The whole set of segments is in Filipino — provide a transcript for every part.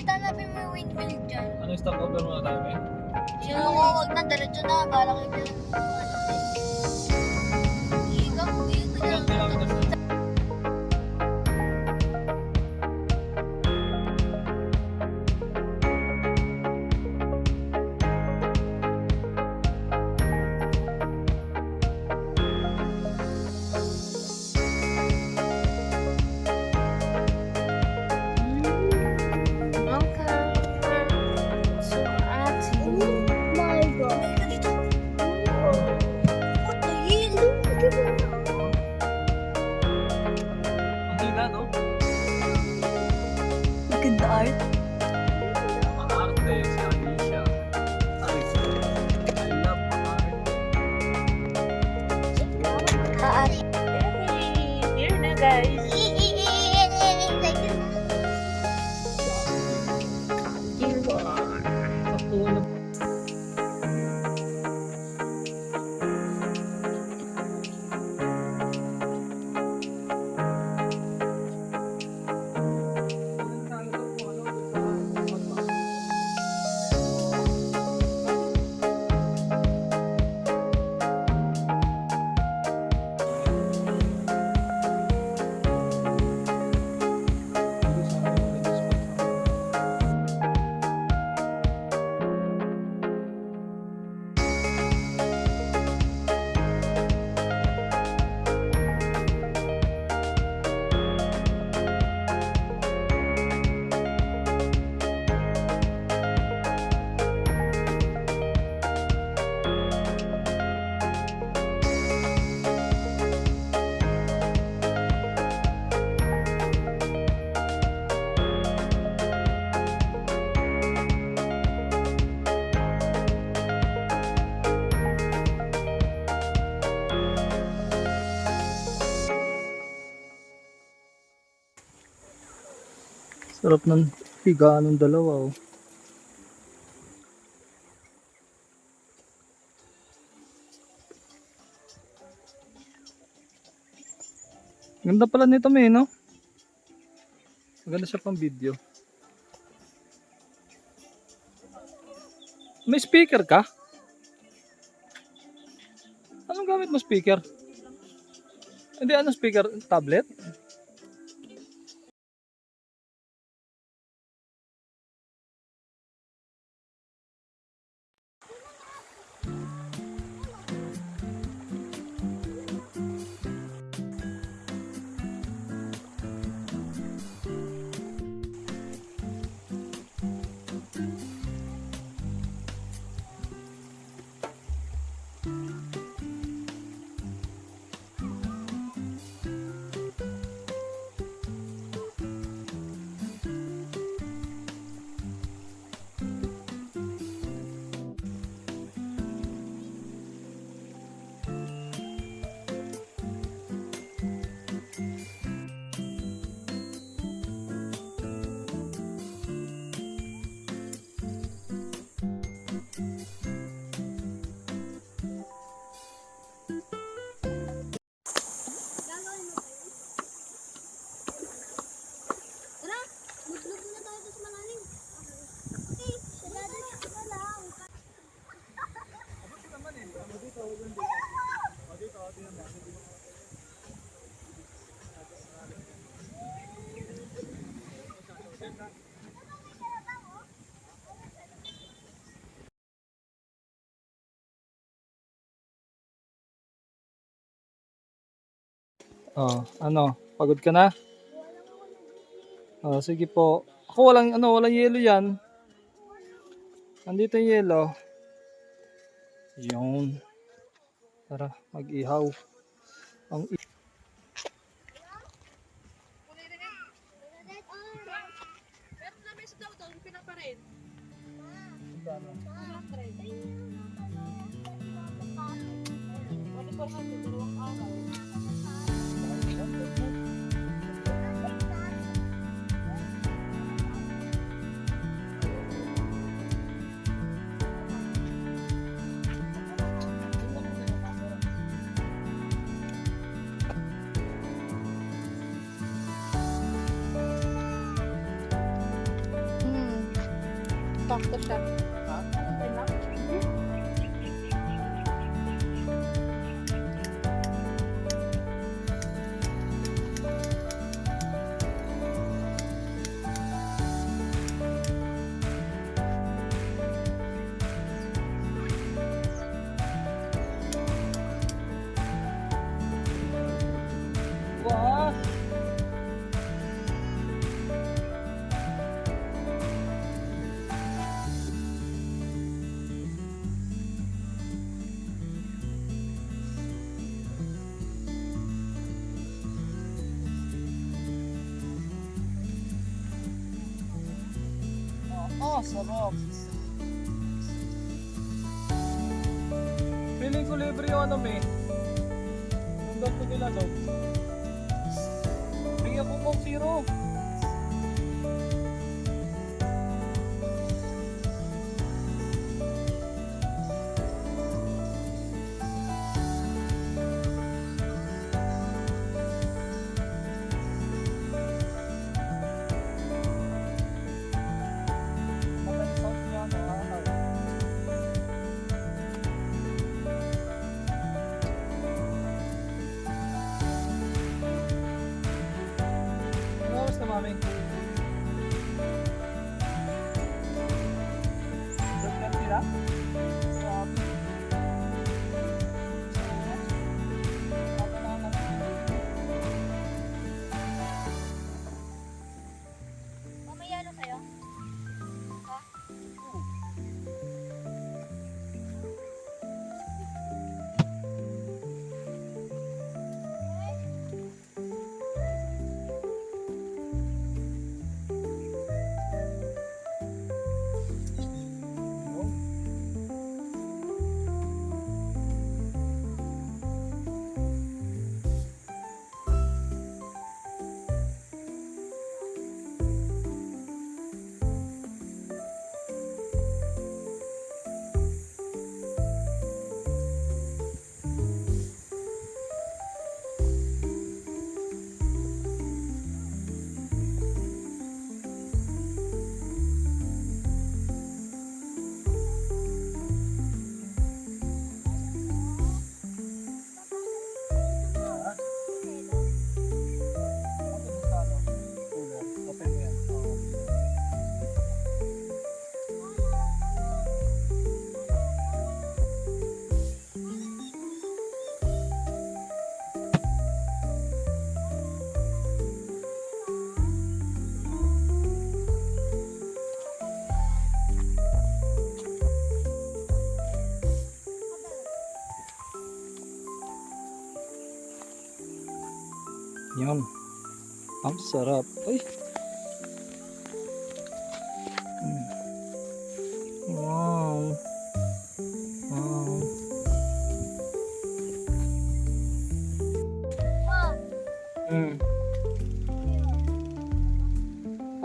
Kahit hanapin mo yung windmill dyan. Ano yung stopover muna tayo, eh? Sino ko, wag na, diretso na. Balak yung pinag... Igang, Ilang kilometers na? Ang hina, no? Look at the art. Ang arte, si Alicia. I love art. Here na guys. Sakto na. Sarap ng higaan ng dalawa, oh. Ganda pala nito, may, no? Maganda siya pang video. May speaker ka? Anong gamit mo speaker? Hindi, ano speaker? Tablet? Oh, ano? Pagod ka na? Oh, sige po. Ako walang yelo 'yan. Nandito yung yelo. Yun. Tara, mag-ihaw. Ang Sakto siya. Ha? Enough. Wah! Sarap. Feeling ko libre yung ano, may. Ang gato nila doon. Bigyan ko Coke Zero. Ano oras na, mami? Doon ka sila? Grabe. Mamaya na kayo? Ha? Yan. Ang sarap. Ay. Wow. Wow. Mom,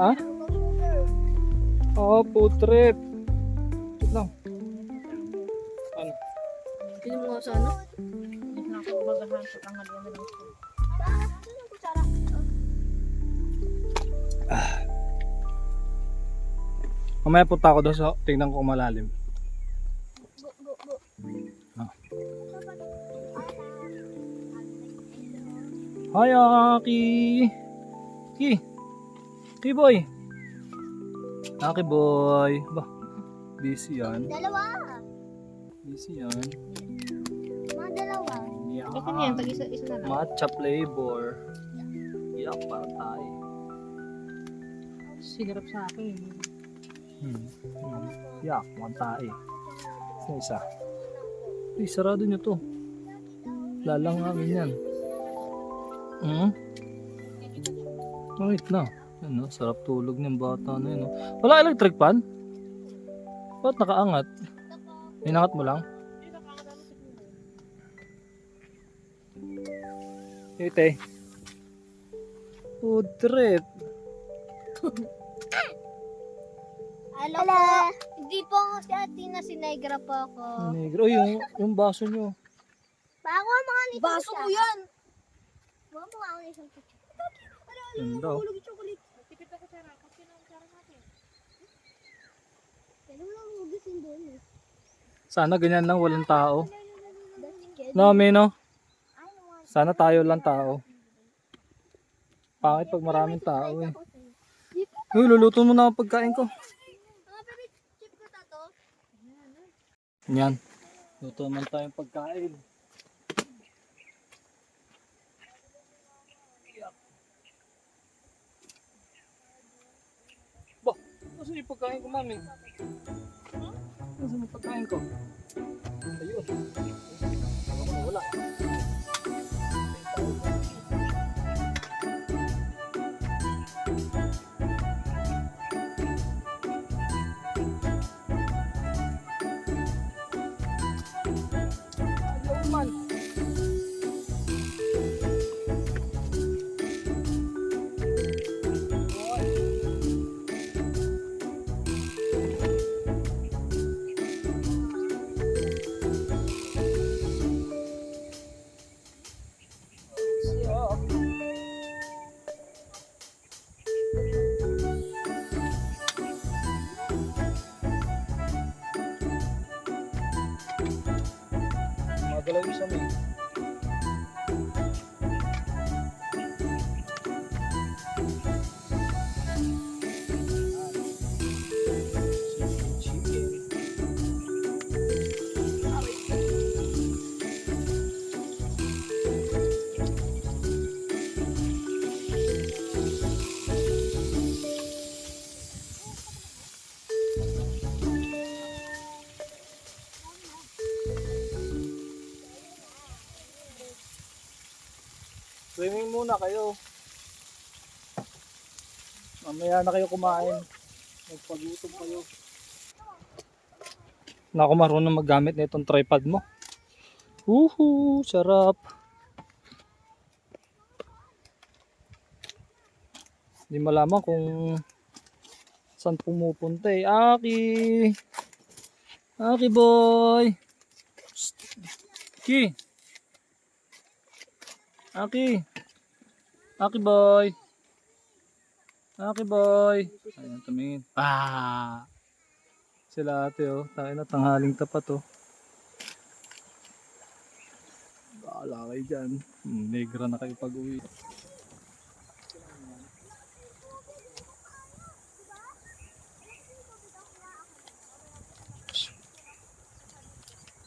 Ha? sugar. Oh, food trip. Wait lang. Ano? Hindi mo nga sa ano? Hindi na ako bagahan sa tanghalian na lang siya. Mamaya punta ako doon sa tingnan ko kung malalim. Ah. Hi, Aki! Ki! Ki boy! Aki boy! Ba? Busy yan. Dalawa. Busy yan. Mga dalawa. Yeah. Okay na yan, tag-isa na lang. Matcha flavor. Yak, para tayo. Sinirap sa akin. Yak, mga tayo. Isa. Uy, sarado nyo to. Lalang namin yan. Wait na. Ano, sarap tulog ng bata na yun. Oh. Wala electric fan? Ba't nakaangat? Inangat mo lang? Ite. Food trip. Hello po. Hindi po ako si Atina, si Negra po ako. Negro. Uy, yung baso nyo. Bako ang mga nito. Baso ko yan. Baka mga ako na isang picture. Ganda. Oh. Tipid ako sa kasi ng natin. Sana ganyan lang, walang tao. No, no? Sana tayo lang tao. Pangit pag maraming tao eh. Uy, luluto mo na ang pagkain ko. Yan. Luto naman tayong pagkain. Ba, kasi yung pagkain ko, mami? Nasaan yung pagkain ko? Ayun. Wala. Ayaw man. Magalaw yung samin. Swimming muna kayo. Mamaya na kayo kumain. Magpagutom kayo. Na ako marunong maggamit na itong tripod mo. Uhu, sarap. Hindi malaman kung saan pumupunta eh. Aki! Aki boy! Psst. Ki! Aki! Aki boy! Aki boy! Ayun, tumingin. Ah! Sila ate oh. Tayo na tanghaling tapat oh. Bahala kayo dyan. Negra na kayo pag uwi.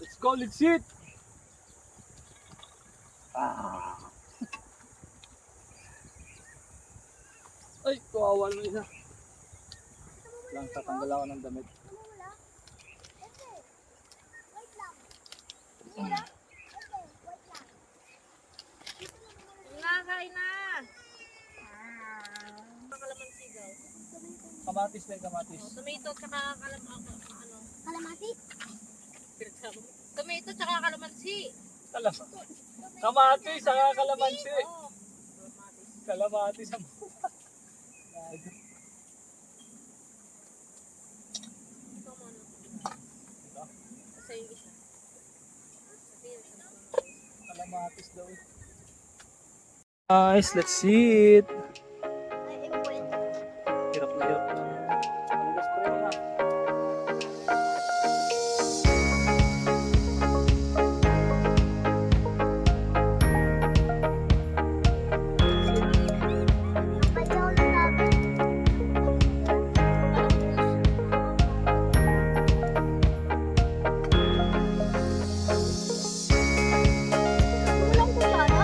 Let's go, let's eat! Ah! Ay, kawawa mo isa. Lang, tatanggal ako ng damit. Nakakain na! Kalamansi daw. Kamatis na yung kamatis. Tomato tsaka ano? Kalamati? Tomato tsaka kalamansi. Kamatis, saka kalamansi. Oo. Kalamansi sa Ikaw mo ano? Kasi yung isa. kalamantis daw. Guys, let's eat. Ay, wait. Hirap na hirap. Let's pray na. Walang kutsara?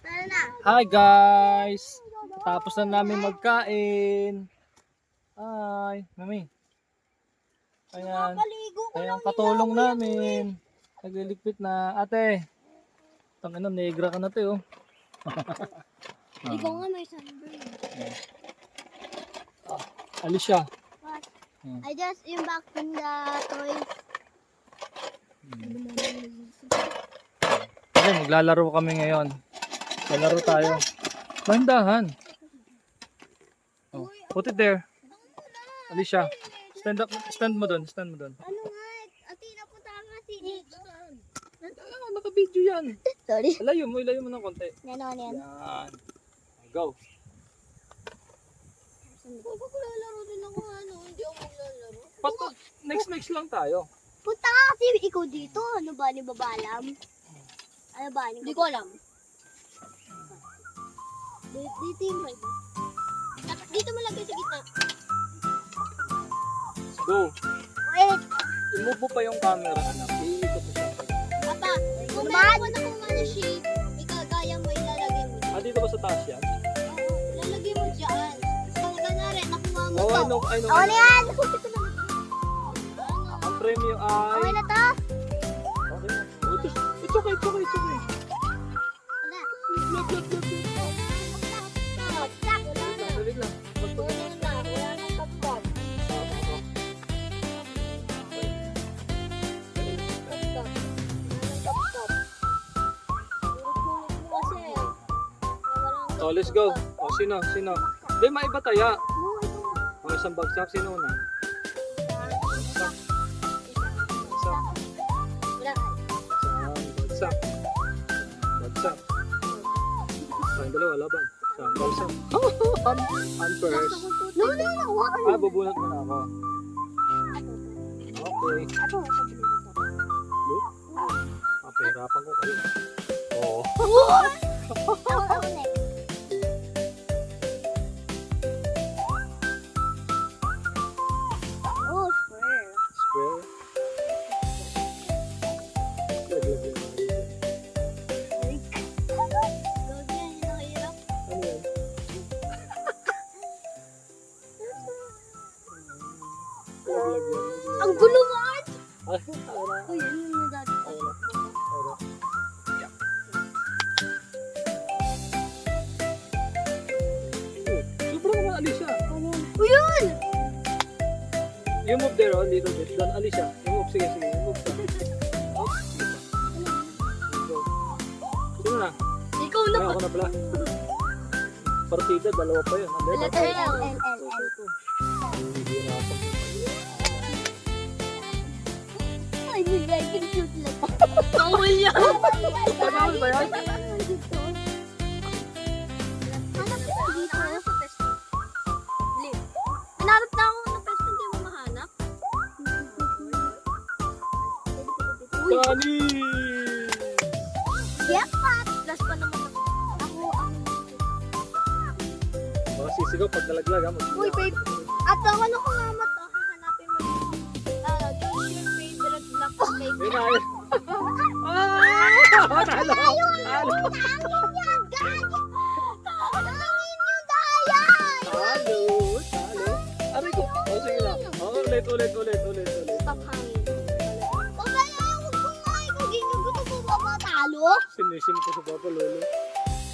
Tara na. Hi guys! Tapos na namin magkain. Hi, mami. Ayan. Paligo ko Ayan lang ang katulong nila, namin. Nagliligpit na. Ate, tangina, negra ka na to, oh. Ikaw nga may sunburn. Alicia. What? Hmm. I just unboxing the toys. Okay, maglalaro kami ngayon. Lalaro tayo. Dahan-dahan. Oh, put it there. Alicia, stand mo doon, stand mo doon. Ano nga? Ate, napunta ka kasi dito. Naka-video yan. Sorry. Layo mo ng konti. Yan. Yan. Go. Maglalaro din ako hindi ako maglalaro. Next lang tayo. Punta ka kasi ikaw dito. Ano ba? Ni babalam? Ano ba? Hindi ko alam. Dito yung mic. Dito mo lagay sa gitna. Go. Wait. I-move mo pa yung camera, anak. Iikot mo siya. Papa, kung meron ko na kung shape, ikagaya mo ilalagay mo. Dito ba sa taas yan? Oo, ilalagay mo dyan. Pag ganari, nakuha mo Oh, to. I know. Oo na yan! Ang premium ay... Okay na to? Okay na. Oh, it's okay. Wala. Stop. Dali lang. Wala na kapag. Oh, let's go. Oh, sino? Hindi, maiba taya. Oh, isang bagsak. Sino na? Bagsak. Ang dalawa, laban. Isang bagsak. I'm first. No. Bubunot mo na ako. Okay. Look. Pahirapan ko kayo. Oo. Ako next. Oh, square. Square. Ano yan? Ang gulo mo, Art! Ay, tara. Uy, ano yung dati? Sobrang naman, Alicia. Uy, yun! You move there, oh, little bit. Doon, Alicia. You move, sige. You move. Oh, sige pa. Go. Sino na? Ikaw na Ay, ako na pala. Partida, dalawa pa yun. Letter L. Hihirapan. Ay, bigay, cute lang. Bawal yan. Bawal ba yan? Hanap na ako ng pesto, hindi mo mahanap. Kani! Jackpot! Last pa naman ako. Mga sisigaw pag nalaglag, ha? Uy, babe. At ang ano ko nga mata, hahanapin mo yung choose your favorite black flavor. Yun na, yun. Talo! Talo! Aray ko! Oh, sige na. Oh, ulit. Stop hangin. Sinisim ko sa papa, lolo.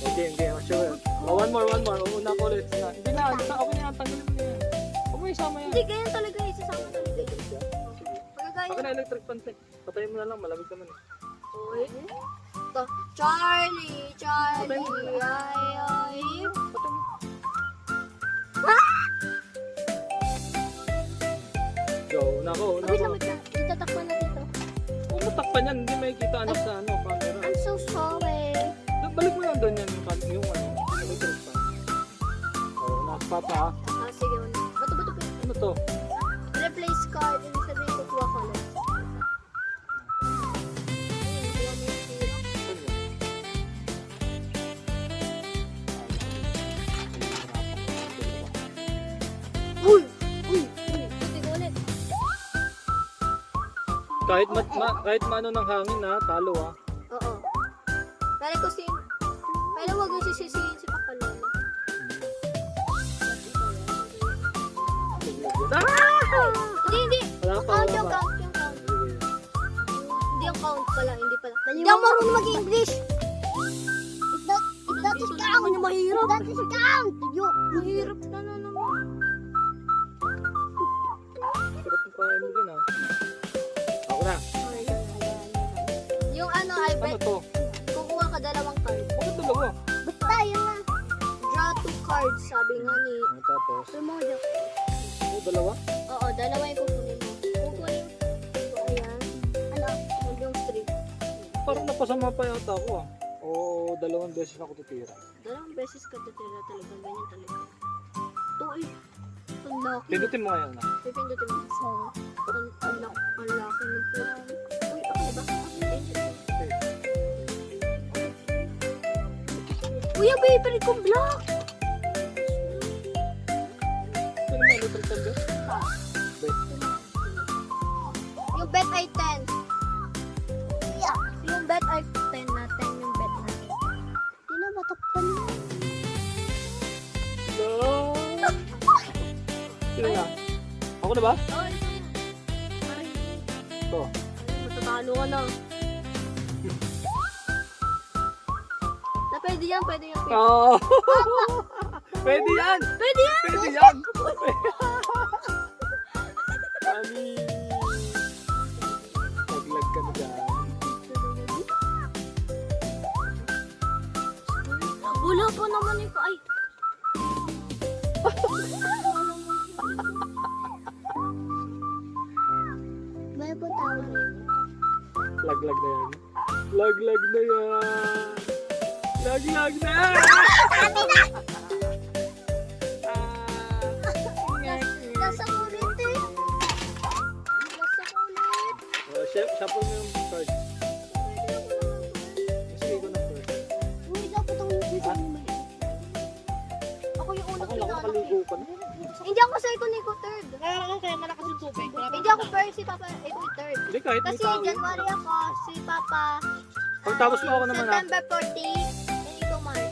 Okay, sure. Oh, one more. Una ko ulit. Hindi na, ako na yan. Tanggalin mo na yan. Huwag mo isama yan. Hindi, ganyan talaga isasama talaga. Ako na electric fan. Patayin mo na lang, malamig naman. Uy. Ito. Charlie, Patay mo. ay. Patay mo. Go, una ko. Wait lang. Itatakpan na dito. Kung matakpan yan, hindi makikita anak sa camera. I'm so sorry. Balik mo lang doon yan, yung electric fan. Oh, nakapapa ha. Sige. Bato. Ano to? Replace card. Ibig sabihin ko kuha ko lang. Uy! Buti ko ulit. Kahit maano ng hangin ha, talo ha. Oo. Pero huwag yung sisisihin si Papa Lolo. Hindi. Wala pa, Count wala yung pa. count. Hindi yung count pala. Hindi ako marunong mag-English. If that is count. Ano mahirap? If that is count. Mahirap na naman. Sarap ng kain mo din ah. Ako na. Yung ano, I Ano bet, to? kukuha ka dalawang card. Bakit dalawa? Basta yun na. Draw 2 cards, sabi nga ni... Tapos, Sumodo. dalawa? Oo, dalawa yung kukunin mo. Kukunin mo. Ayan. Ano? Yung 3. Parang napasama pa yata ako ah. O dalawang beses ako tutira. Dalawang beses ka tutira talaga. Ganyan talaga. Ito eh. Ang laki. Pindutin mo ngayon na. Pipindutin mo. Ang laki ng puto. Uy, okay ba? Uy, ang favorite kong block! Ano mo, little tanda? Yung bet ay 10. Yeah. Yung bet ay 10 na 10 yung bet natin. Hindi na matakpan mo. No! Sino na? Ako na ba? Ay, Ito. matatalo ka na. Na pwede yan, pwede yan. Oh! Pwede yan! Pwede yan! Pwede yan! Ani! Naglag ka na dyan. Wala pa naman yung... Ay! May po tawag. Laglag na yan. Laglag na yan! Laglag na! Nasa kulit eh. Nasa kulit. Shuffle mo yung card. Sige ko na first. Uy, dapat ang dito. Ako yung unang Ako pinanong. nakakaligo ka na. Hindi ako second, ikaw third. Kaya malakas yung tubig. Hindi ako first, si Papa, ikaw third. Hindi kahit may Kasi tao. January ako, si Papa. Pagtapos mo ako naman ha. September 14, and ikaw March.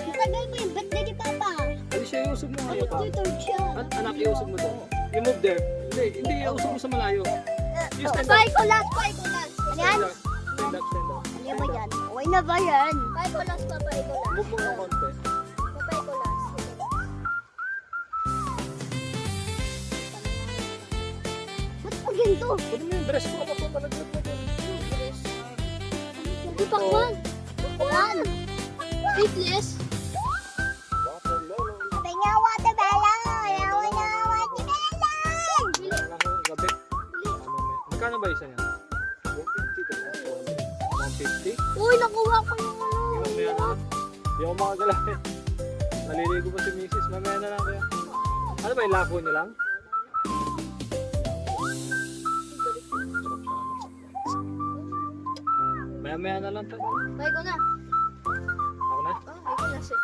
Tagal ko yung birthday ni Papa. Ano siya iusog mo ngayon pa? Third siya. Anak, iusog mo doon. You move there. Hindi, iusog mo sa malayo. You stand up. Pay ko last, pay ko last. Ano yan? Stand up, stand up. Ano ba yan? Okay na ba yan? Pay ko last, Papa, ikaw last. Move mo ng konti. Pay ko last. Ba't pag ganito? Pwede mo yung dress ko. Ano ko palaglag na doon? Uy, pakwan! Pakwan! Faithless? Sabi nga, watermelon! Yawa na, watermelon! Gabi. Magkano ba isa niya? 150. 150? Uy, nakuha ko yung ano. Mamaya na lang. Hindi ako makagalaw eh. Naliligo pa si Mrs. Mamaya na lang kaya. Ano ba yung lako niyo lang? Maya na lang tayo. Pay ko na. Ako na. Oh, pay ko last eh.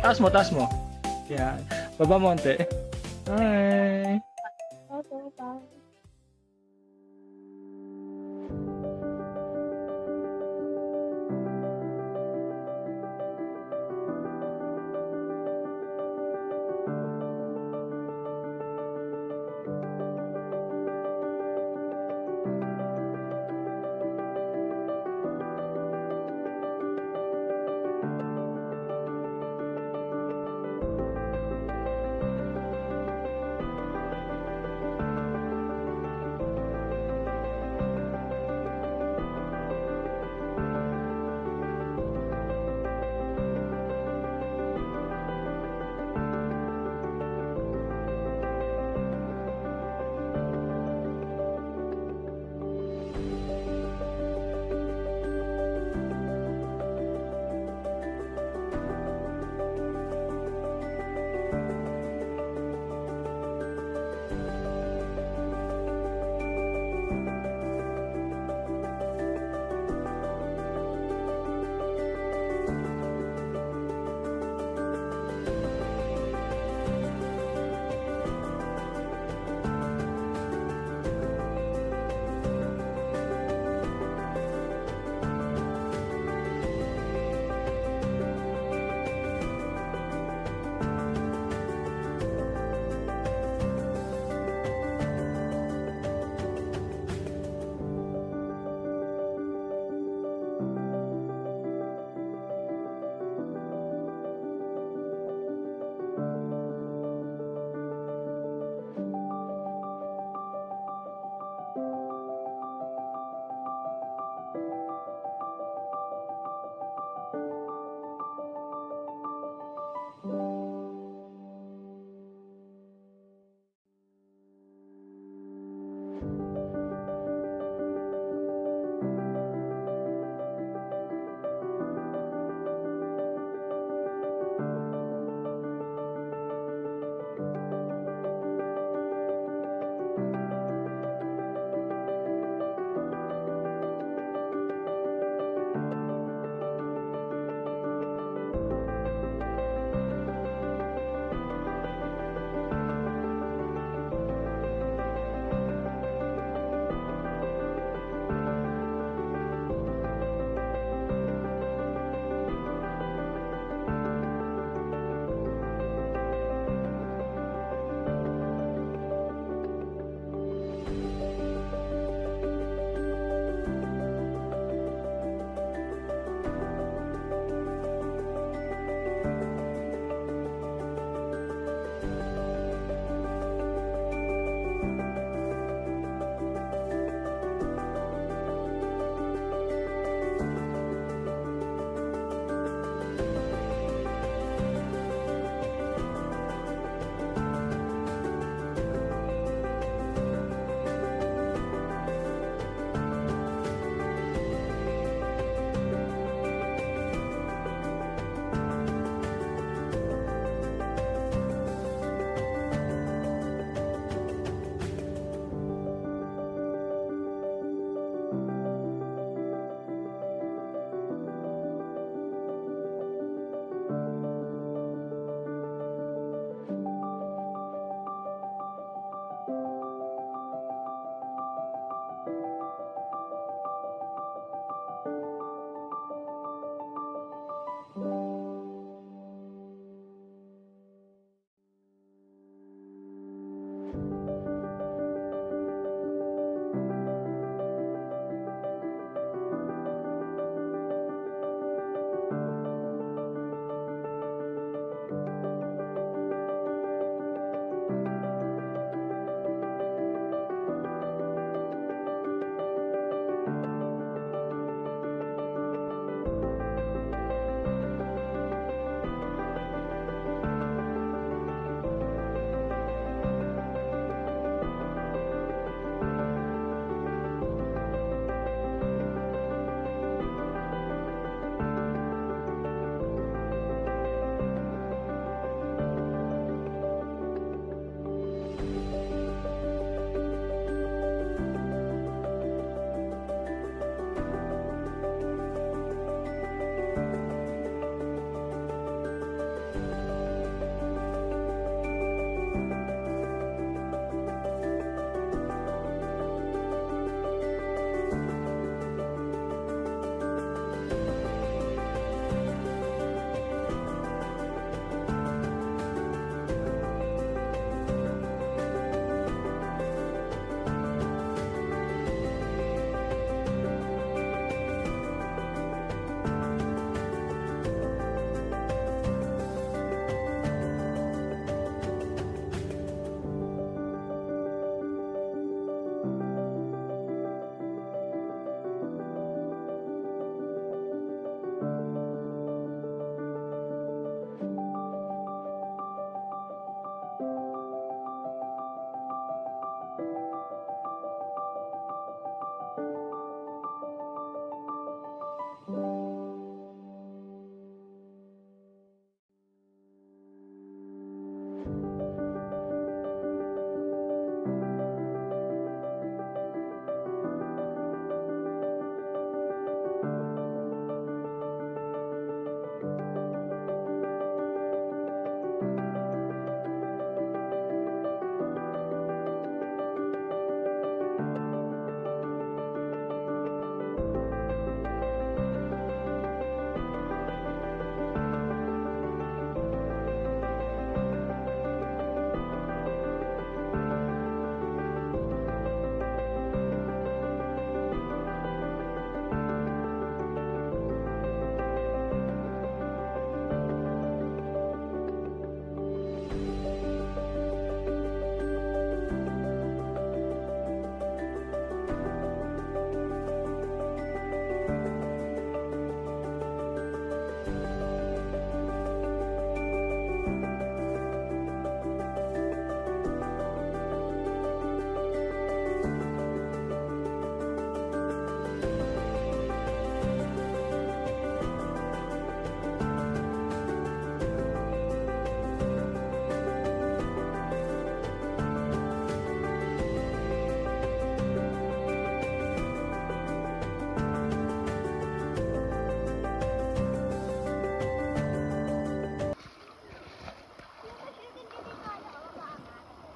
Taas mo, taas mo. Yan. Baba mo onte. Hi. Okay, bye.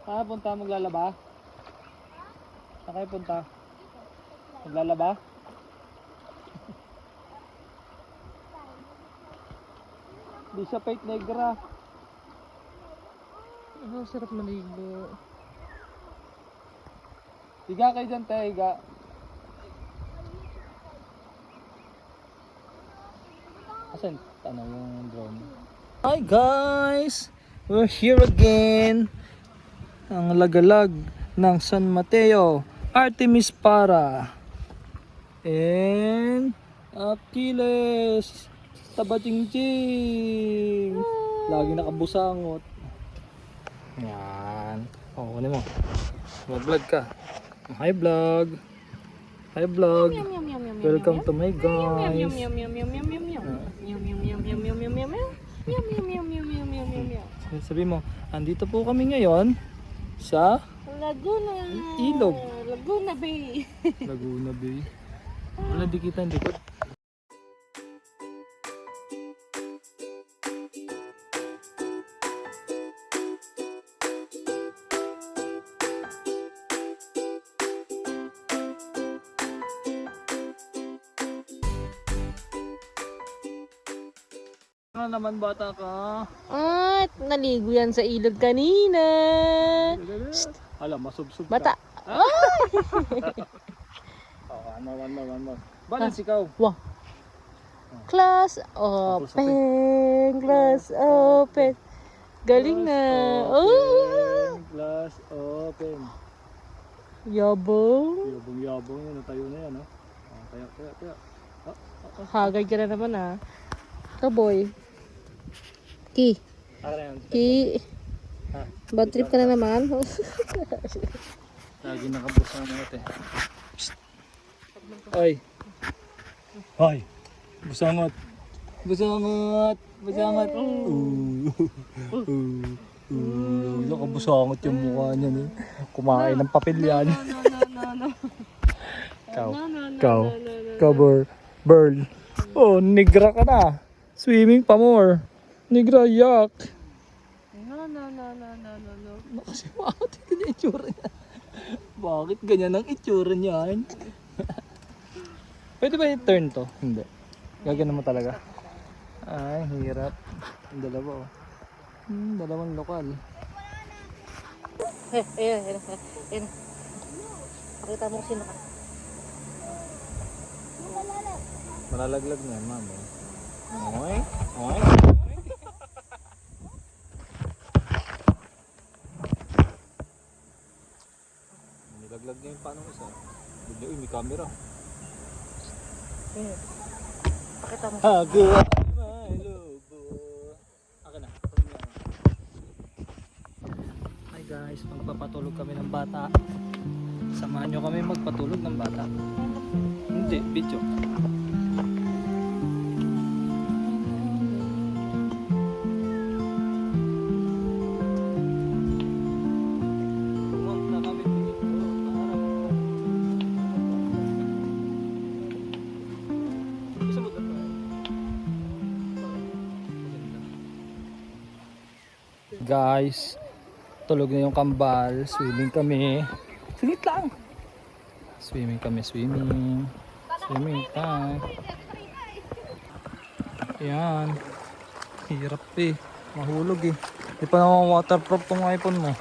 Punta maglalaba? Saan kayo punta? Maglalaba? Di siya Pait Negra. Sarap maligo. Higa kayo dyan, te. Higa. Asan? Ano yung drone? Hi guys! We're here again. Ang lagalag ng San Mateo. Artemis Para. And Achilles. Tabating-ting. Lagi nakabusangot. Yan. O, kunin mo. Mag-vlog ka. Hi vlog. Hi vlog. Welcome to my guys. Sabi mo, andito po kami ngayon sa Laguna. Ilog. Laguna Bay. Laguna Bay. Wala di kita ang likod. Ano naman bata ka? At naligo yan sa ilog kanina. Alam, masubsob ka. Bata. One more. Balance ikaw. Wow. Class open. Class open. Galing na. Oh. Glass open. Yabong. Yabong yun. Natayo na yan. Kaya. Hagard ka na naman ah. Ito boy. Ki. Ki. Bad trip ka na naman. Lagi nakabusan na ito. Ay. Ay. Busangot. Nakabusangot yung mukha niya eh. Kumain ng papel yan. Ikaw, Burl. Oh, nigra ka na. Swimming pa more. Nigra, yak. No. Kasi bakit ganyan itsura niya? Bakit ganyan ang itsura niyan? Pwede ba i-turn to? Hindi. Gagana mo talaga. Ay, hirap. Ang dalawa oh. Dalawang lokal. Ayan. Pakita mo kung sino ka. Malalaglag na, mami. Oy. Nilaglag niya yung panong isa. Bigla, uy, may camera. Pakita mo. Agawa my lobo. Akin na. Hi guys, magpapatulog kami ng bata. Samahan nyo kami magpatulog ng bata. Hindi, video. Pumunta kami dito para gusto mo tayo? Guys, tulog na yung kambal. Swimming kami. Singit lang. Swimming kami, swimming. Swimming time. Yan. Hirap eh. Mahulog eh. Di pa naman waterproof tong iPhone mo.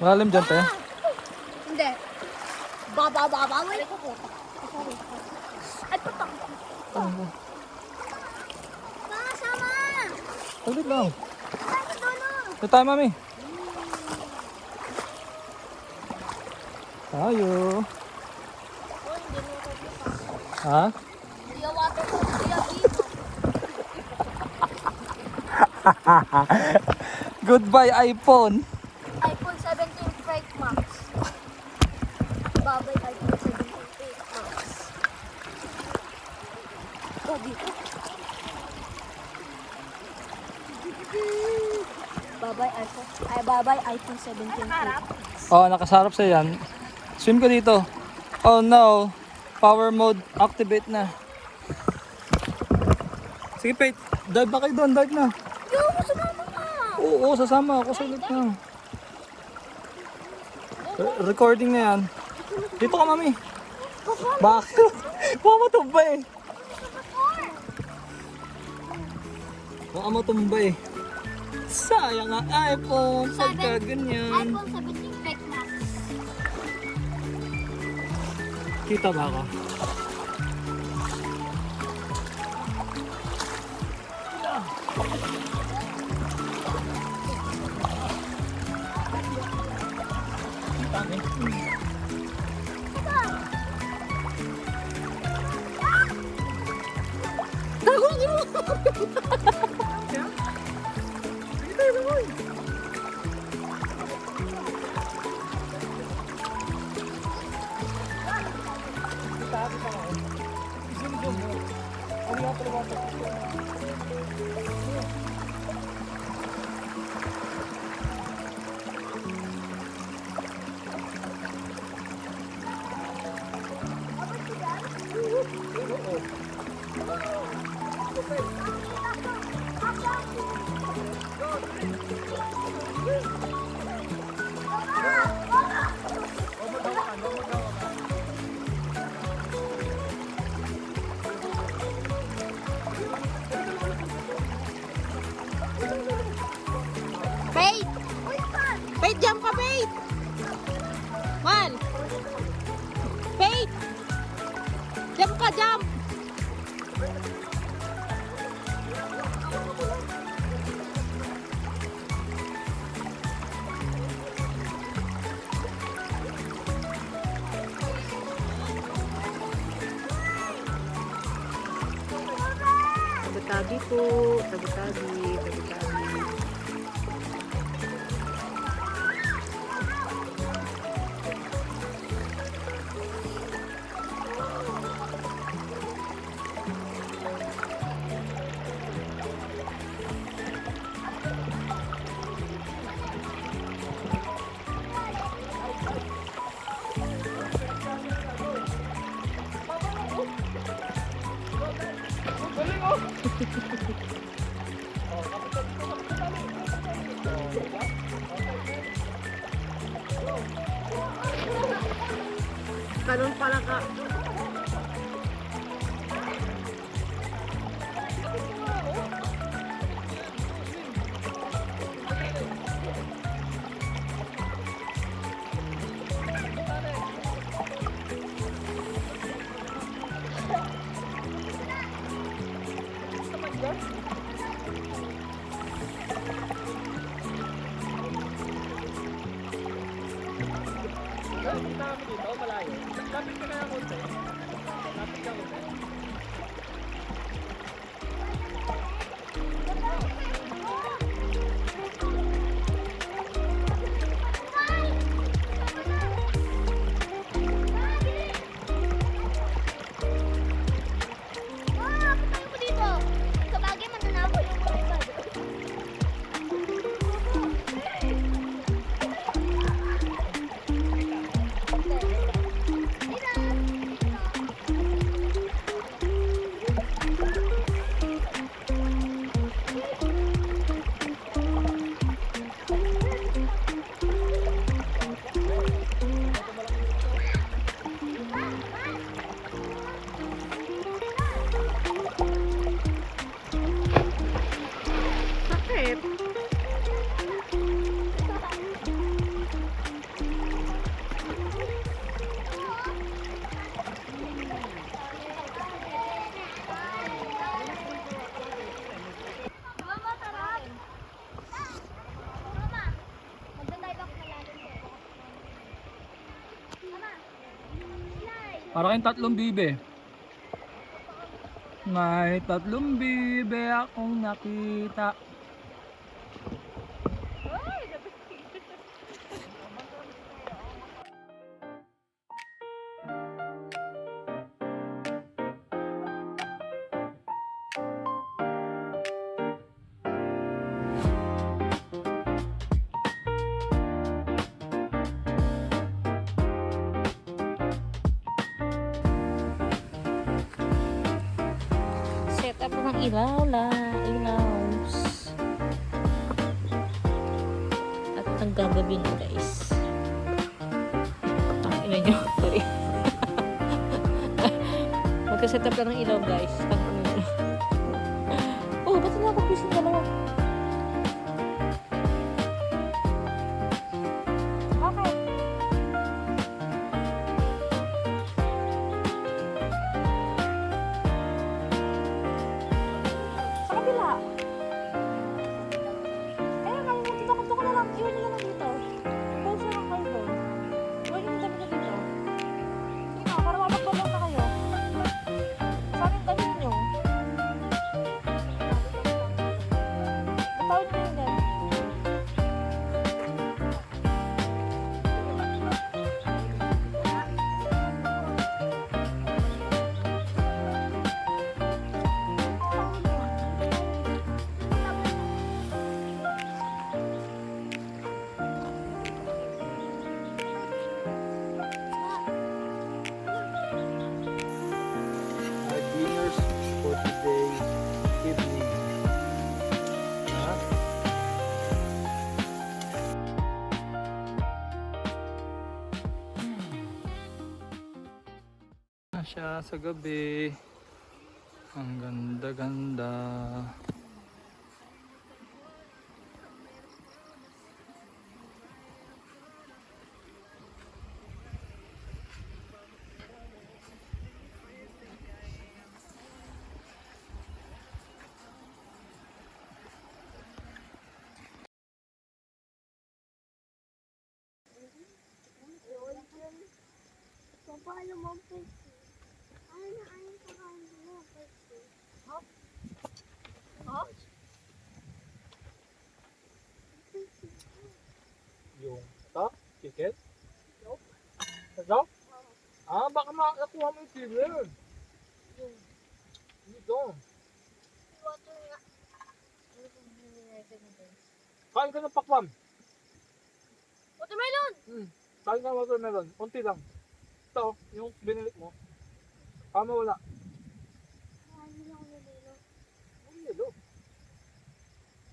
Malalim dyan tayo. Hindi. Baba. Wait. Ay, patak. Sama! Ulit lang. Ay, dulo! Ito tayo, mami. Tayo. Ha? Hindi yung water ko. Hindi yung dito. Goodbye, iPhone. iPhone 17 Pro Max. Babay iPhone 17 Pro Max. Oh, dito. Babay iPhone 17 Pro Max. Oh, nakasarap sa yan. Swim ka dito. Oh no. Power mode activate na. Sige, Pete. Dive na kayo doon. Dive na. Yo, sumama ka. Oo, sasama ako sa ulit na. Recording na yan. Dito ka, mami. Bakit? Baka matumba eh. Baka matumba eh. Sayang nga iPhone. Pagka ganyan. iPhone 17 Tech Max. Kita ba ako? Bait! Bait, jump ka, Bait! Man! Bait! Jump ka, jump! Tabi-tabi po, tabi-tabi, tabi-tabi. Ganun pala ka. Para kayong tatlong bibe. May tatlong bibe akong nakita. Set. Set up ng ilaw ilaws. At naggagabi na guys. Ang ina nyo. Sorry. Magka-set up na ng ilaw guys. Ang ina nyo. Oh, ba't na ako pising dalawa? Okay. Sa kabila. Ayun, dito ko na lang. Iwan nyo na lang dito. Pause na lang kayo doon. Iwan nyo na dami na dito. Sige na, para mapagbabaw na kayo. Sa akin damit nyo. Batawin nyo yun din. My dinners for today evening. Ha? Na siya sa gabi. Ang ganda-ganda. Paano mo pwede? Ano paano mo pwede? Yung ito? Chicken? Ito? Ah, baka makakuha mo yung chicken. Dito. Water nga. Ano kung binigay na doon? Kain ka ng pakwan. Watermelon! Kain ka ng watermelon. Unti lang. Ito, yung binili mo. Kama wala. Ano lang yung nilo? Ang yelo.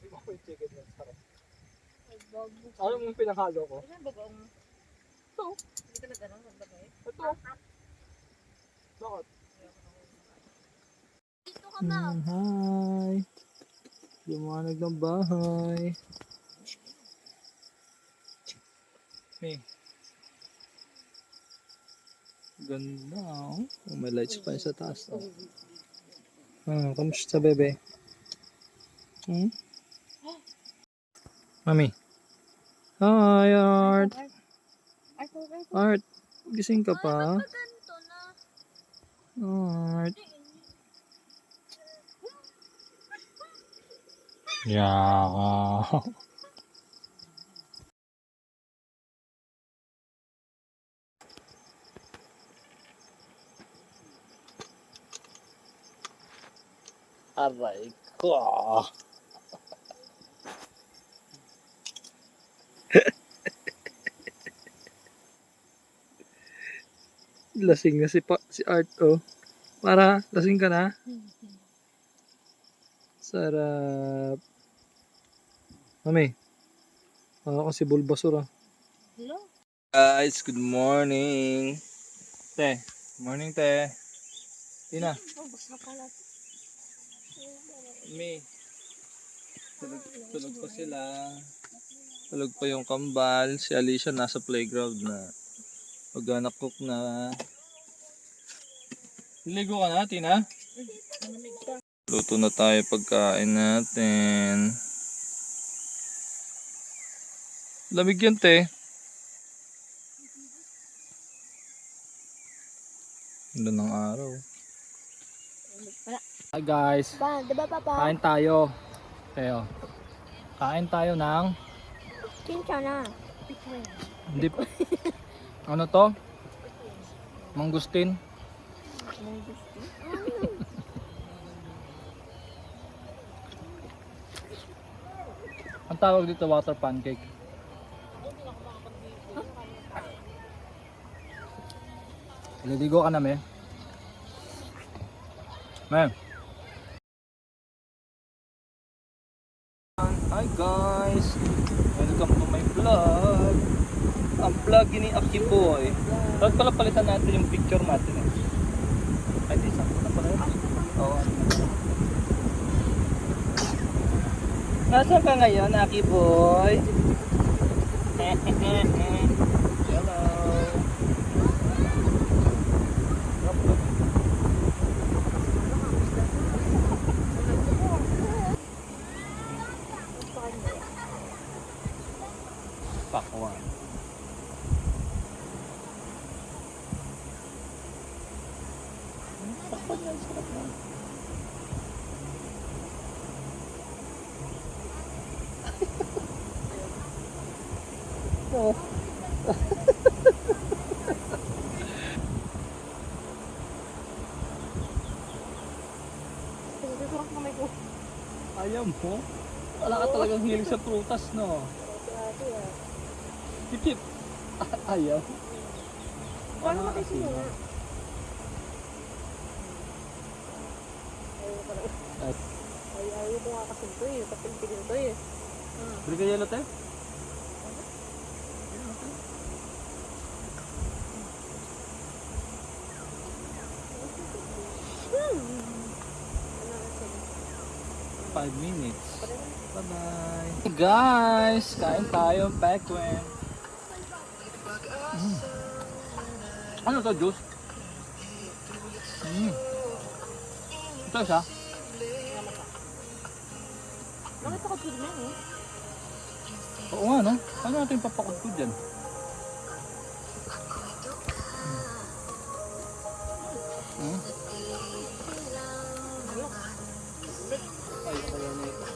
Hindi mo yung chicken na sarap. Ay, bago. Ano yung pinahalo ko? Ano yung bagong? Ito. Hindi ka na ganun magbagay? Ito. Bakit? Dito ka ba? Hi. Lumanag ng bahay. Hey. Ganda oh. Oh, may lights pa yun sa taas. Oh. Kamusta bebe? Mami. Hi Art. Art. Gising ka pa? Ganito na. Art. Yeah. Aray ko. Lasing na si Art oh. Para lasing ka na? Sarap. Mami. Ako si Bulbasaur ah. Hello? Guys, good morning. Te, morning te. Tina. Oh, basta pala. Me. Tulog pa sila. Tulog pa yung kambal. Si Alicia nasa playground na. Mag-anak-cook na. Ligo ka na, Tina? Luto na tayo pagkain natin. Lamig yan, te. Ganda ng araw. Hi guys. Pa, diba papa? Kain tayo. Teo. Kain tayo ng Kincha na. hindi ano to? Mangustin. Ang tawag dito water pancake. Naligo ka na, me? Me? Hi guys! Welcome to my vlog! Ang vlog ni Aki Boy. Dapat pala palitan natin yung picture natin eh. Ay, di sakto na pala yun. Oo. Nasaan ka ngayon, Aki Boy? Hello! Pakwan. Pakwan yan, sarap na. Oh. Susurok na may ko. Ayaw mo? Wala ka talagang hilig sa prutas, no? Tip-tip. Ayaw. Paano matisimula? Ay, ayaw ko nga kasi ito eh. Kapil-pilin ito eh. Bili ka yelo, te? Five minutes. Bye-bye. Hey guys! Kain tayo, Pekwen. Ano to, juice? Ito siya? Nakita ko dito na eh. Oo nga, no? Paano natin papakod dyan? Ay, kaya nito.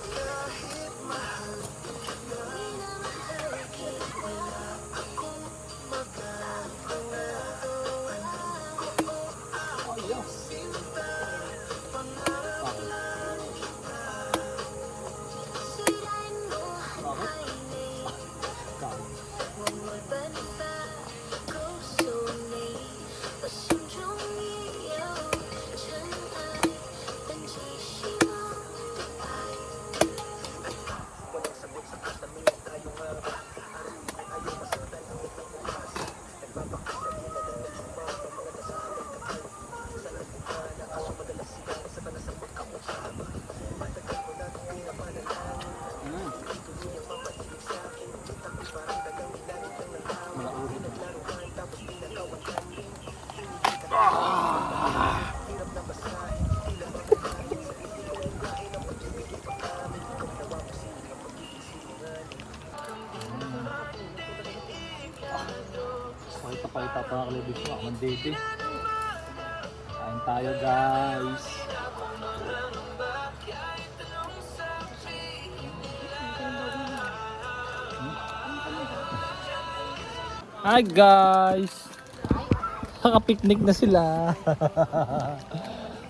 Pakita pa ang kalibig ko, ang dede. Kain tayo guys. Hi guys! Nakapiknik na sila.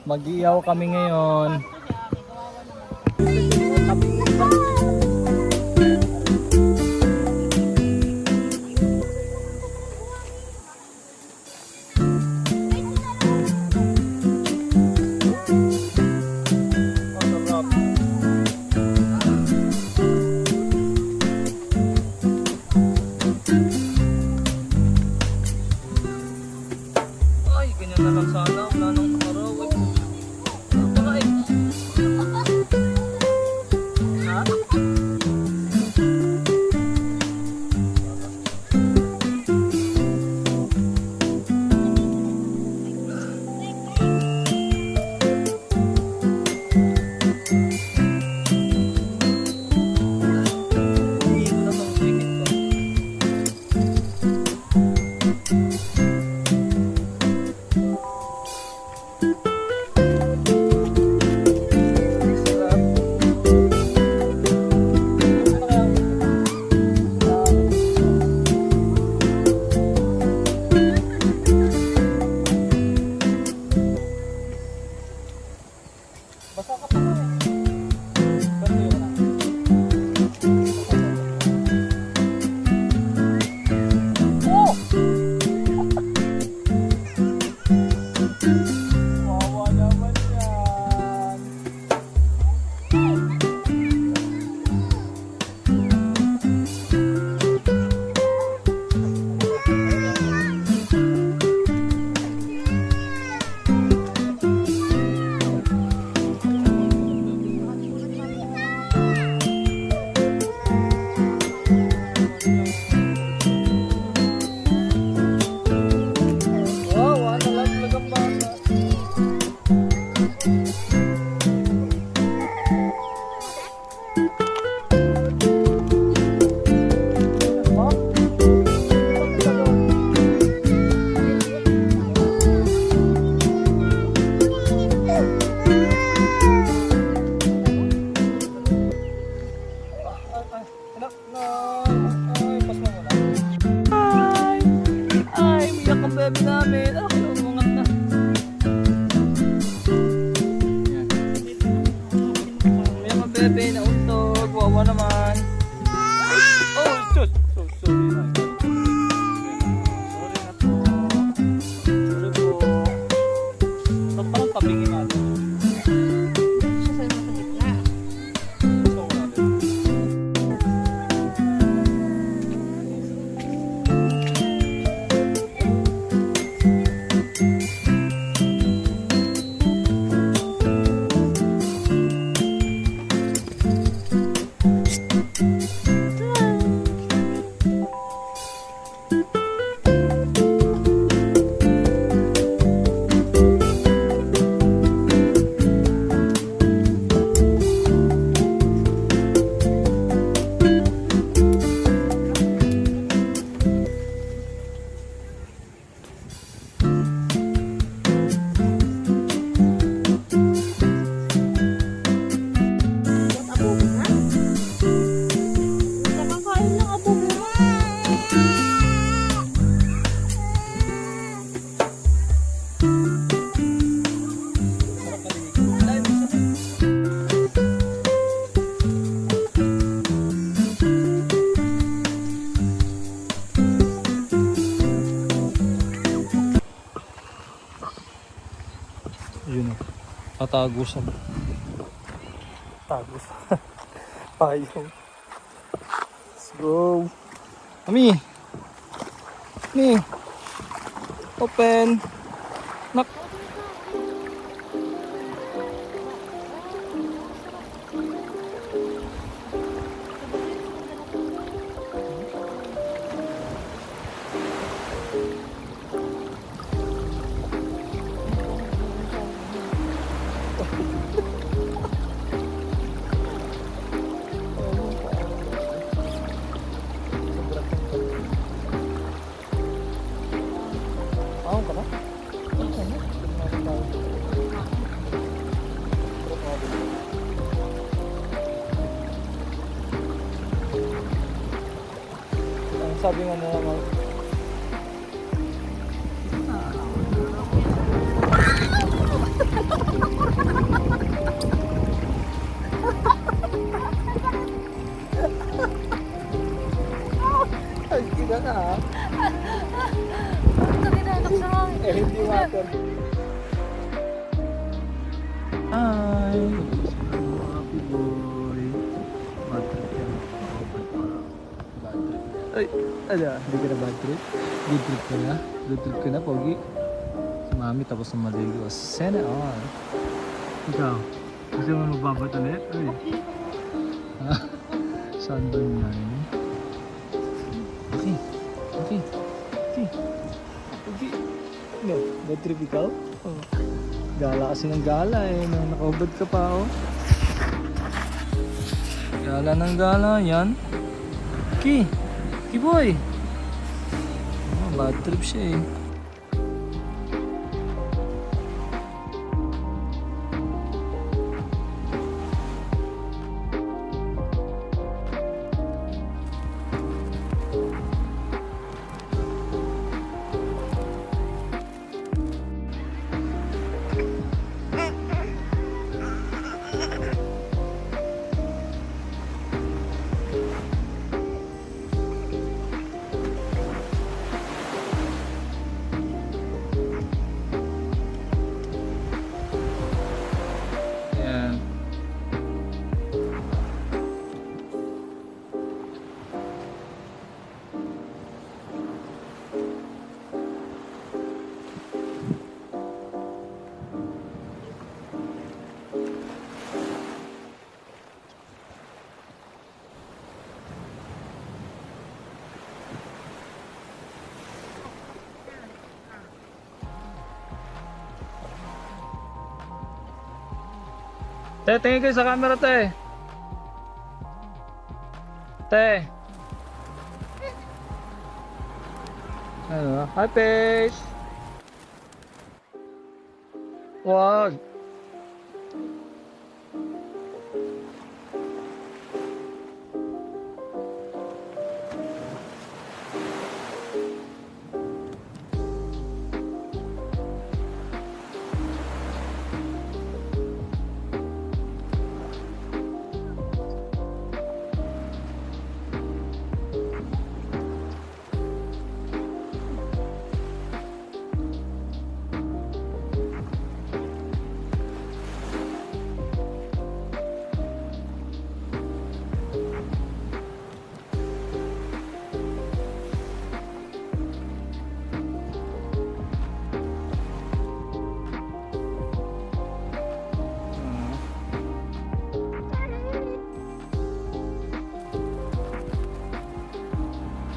Mag-iyaw kami ngayon. Ay, ganyan na lang sana. Wala nang araw. Ay, ano ba eh? gabi, nauntog. Wawa naman. Oh, sus. So, sorry na. Sorry na po. Sorry po. Ba't parang tabingin natin? Siya sa nasa gitna. Gusto ko natin. Ba't abo na? Nakakain lang abo mo. Yun o. Katagusan. Tagos. Payong. Let's go. Mami. Ni. Open. Nak. Ako ka na? Ang sabi nga nila mga ay, kita na ha? Ito ginanak sa hangin. Eh, hindi water. Hi! Happy boy! Bad trip yan. Bad trip. Ay! Ano? Hindi ka na bad trip? Good trip ka na? Good trip ka na, Pogi? Si Mami tapos na maligo. Sana all. Ikaw? Gusto mo magbabat ulit? Ay! Ha? Saan ba yan? Okay. Okay. Okay. Okay. No, bad trip ikaw? Oh. Gala kasi ng gala eh. No, nakaubad ka pa oh. Gala ng gala yan. Ki! Ki boy! Oh, bad trip siya eh. Yan. Te, tingin kayo sa camera, te. Te. Ano? Hi, Paige. Wag.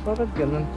Bakit ganun?